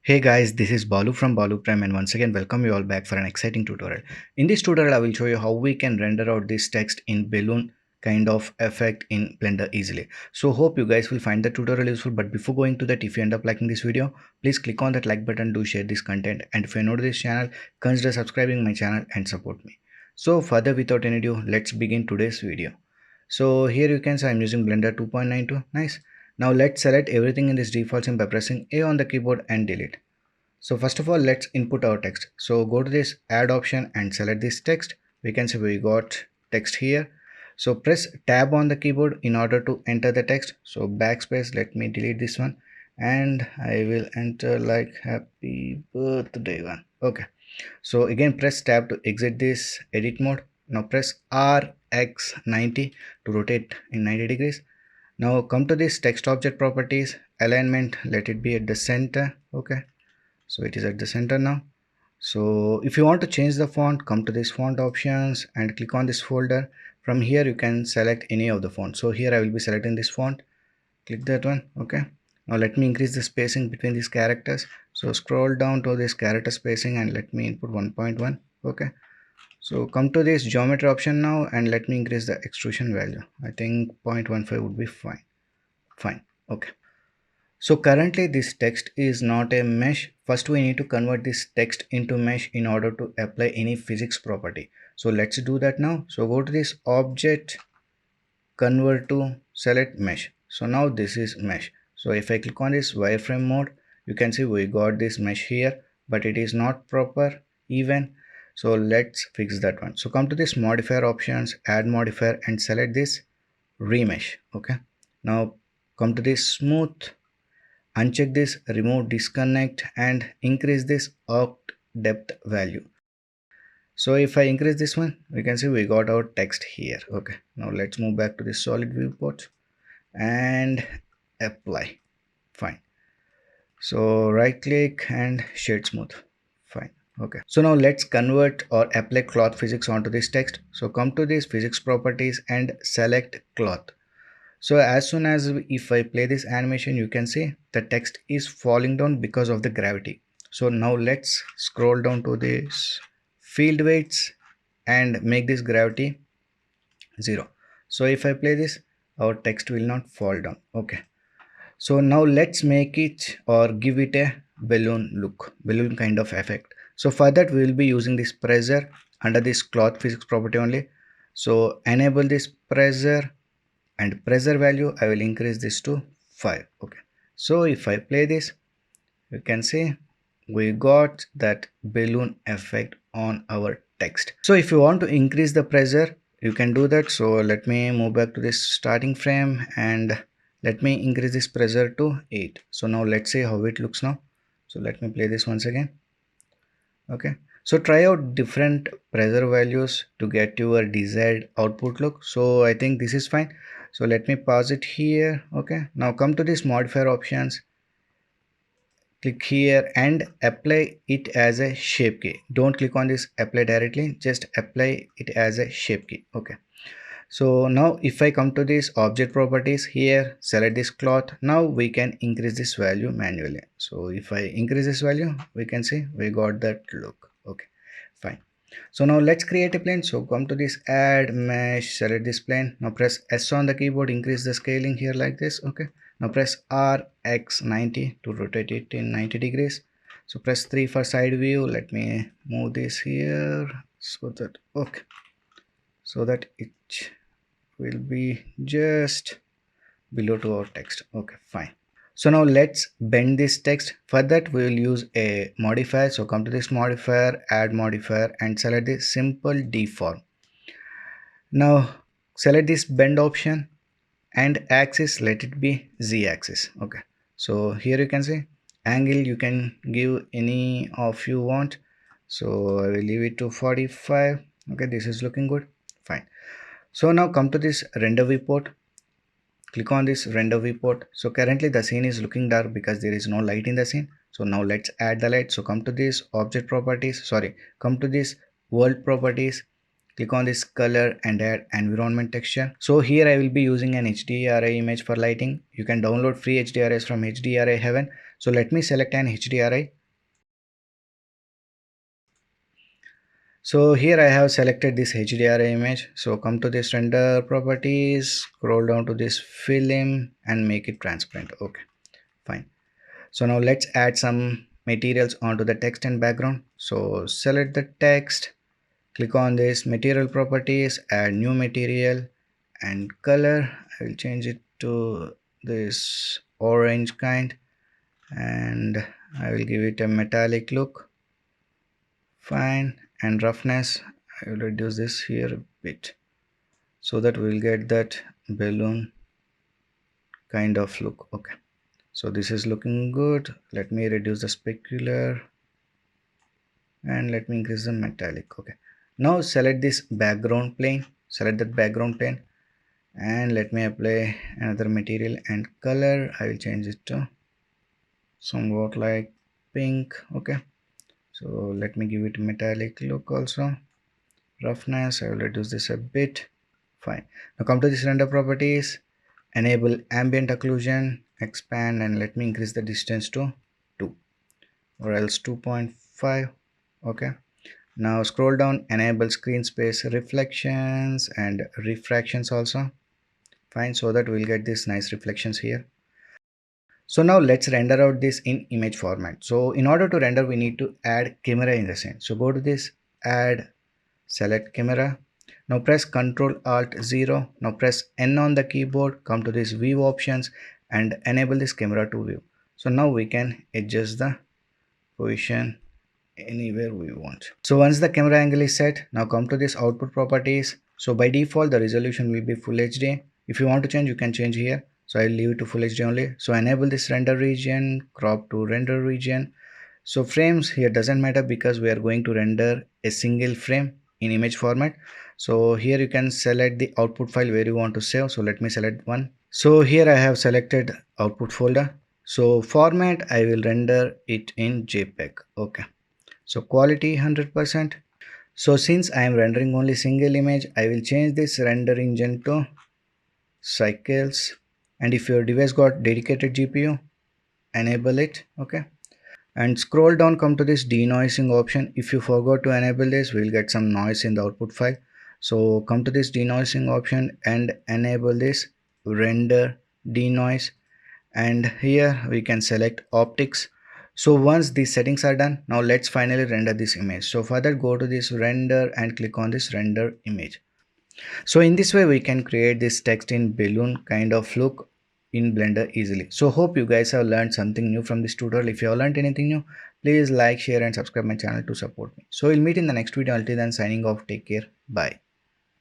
Hey guys, this is Balu from Balu Prime and once again welcome you all back for an exciting tutorial. In this tutorial I will show you how we can render out this text in balloon kind of effect in Blender easily. So hope you guys will find the tutorial useful, but before going to that, if you end up liking this video, please click on that like button, do share this content, and if you're new to this channel, consider subscribing my channel and support me. So further without any ado, let's begin today's video. So here you can see I'm using Blender 2.92. Nice. Now let's select everything in this default scene by pressing A on the keyboard and delete. So first of all, let's input our text. So go to this add option and select this text. We can see we got text here. So press tab on the keyboard in order to enter the text. So backspace, let me delete this one and I will enter like happy birthday one. Okay. So again press tab to exit this edit mode. Now press RX90 to rotate in 90 degrees. Now come to this text object properties, alignment, let it be at the center. Okay, so it is at the center now. So if you want to change the font, come to this font options and click on this folder. From here you can select any of the font. So here I will be selecting this font, click that one. Okay, now let me increase the spacing between these characters. So scroll down to this character spacing and let me input 1.1. Okay, so come to this geometry option now and let me increase the extrusion value. I think 0.15 would be fine. Okay, so currently this text is not a mesh. First we need to convert this text into mesh in order to apply any physics property. So let's do that now. So go to this object, convert to select mesh. So now this is mesh. So if I click on this wireframe mode, you can see we got this mesh here, but it is not proper even. So let's fix that one. So come to this modifier options, add modifier and select this remesh. Okay. Now come to this smooth, uncheck this remove disconnect and increase this arc depth value. So if I increase this one, we can see we got our text here. Okay, now let's move back to the solid viewport and apply. Fine. So right click and shade smooth. Fine. Okay, so now let's convert or apply cloth physics onto this text. So come to this physics properties and select cloth. So as soon as if I play this animation, you can see the text is falling down because of the gravity. So now let's scroll down to this field weights and make this gravity 0. So if I play this, our text will not fall down. Okay, so now let's make it or give it a balloon look, balloon kind of effect. So for that we will be using this pressure under this cloth physics property only. So enable this pressure and pressure value I will increase this to 5. Okay, so if I play this, you can see we got that balloon effect on our text. So if you want to increase the pressure, you can do that. So let me move back to this starting frame and let me increase this pressure to 8. So now let's see how it looks now. So let me play this once again. Okay, so try out different pressure values to get your desired output look. So I think this is fine. So let me pause it here. Okay, now come to this modifier options, click here and apply it as a shape key. Don't click on this apply directly, just apply it as a shape key. Okay, so now if I come to this object properties here, select this cloth. Now we can increase this value manually. So if I increase this value, we can see we got that look. Okay, fine. So now let's create a plane. So come to this add mesh, select this plane. Now press S on the keyboard, increase the scaling here like this. Okay, now press RX90 to rotate it in 90 degrees. So press 3 for side view. Let me move this here so that it will be just below to our text. Okay, fine. So now let's bend this text. For that we will use a modifier. So come to this modifier, add modifier and select this simple deform. Now select this bend option and axis, let it be Z axis. Okay, so here you can see angle, you can give any of you want. So I will leave it to 45. Okay, this is looking good. Fine. So now come to this render viewport, click on this render viewport. So currently the scene is looking dark because there is no light in the scene. So now let's add the light. So come to this object properties, come to this world properties, click on this color and add environment texture. So here I will be using an HDRI image for lighting. You can download free HDRIs from HDRI Heaven. So let me select an HDRI. So here I have selected this HDRI image. So come to this render properties, scroll down to this film and make it transparent. Okay, fine. So now let's add some materials onto the text and background. So select the text, click on this material properties, add new material and color. I will change it to this orange kind and I will give it a metallic look. Fine. And roughness, I will reduce this here a bit so that we will get that balloon kind of look. Okay, so this is looking good. Let me reduce the specular and let me increase the metallic. Okay, now select this background plane, select that background plane and let me apply another material and color. I will change it to somewhat like pink. Okay, so let me give it metallic look also. Roughness, I will reduce this a bit. Fine. Now come to this render properties, enable ambient occlusion, expand and let me increase the distance to 2 or else 2.5. Okay, now scroll down, enable screen space reflections and refractions also. Fine, so that we'll get these nice reflections here. So now let's render out this in image format. So in order to render we need to add camera in the scene. So go to this add, select camera. Now press Ctrl Alt 0. Now press N on the keyboard, come to this view options and enable this camera to view. So now we can adjust the position anywhere we want. So once the camera angle is set, now come to this output properties. So by default the resolution will be full HD. If you want to change you can change here. So I'll leave it to full HD only. So enable this render region, crop to render region. So frames here doesn't matter because we are going to render a single frame in image format. So here you can select the output file where you want to save. So let me select one. So here I have selected output folder. So format I will render it in JPEG. Okay, so quality 100%. So since I am rendering only single image, I will change this render engine to cycles. And if your device got dedicated GPU, enable it. Okay, and scroll down, come to this denoising option. If you forgot to enable this, we'll get some noise in the output file. So come to this denoising option and enable this render denoise, and here we can select optics. So once these settings are done, now let's finally render this image. So for that, go to this render and click on this render image. So in this way we can create this text in balloon kind of look in Blender easily. So hope you guys have learned something new from this tutorial. If you have learned anything new, please like, share and subscribe my channel to support me. So we'll meet in the next video. Until then, signing off. Take care. Bye.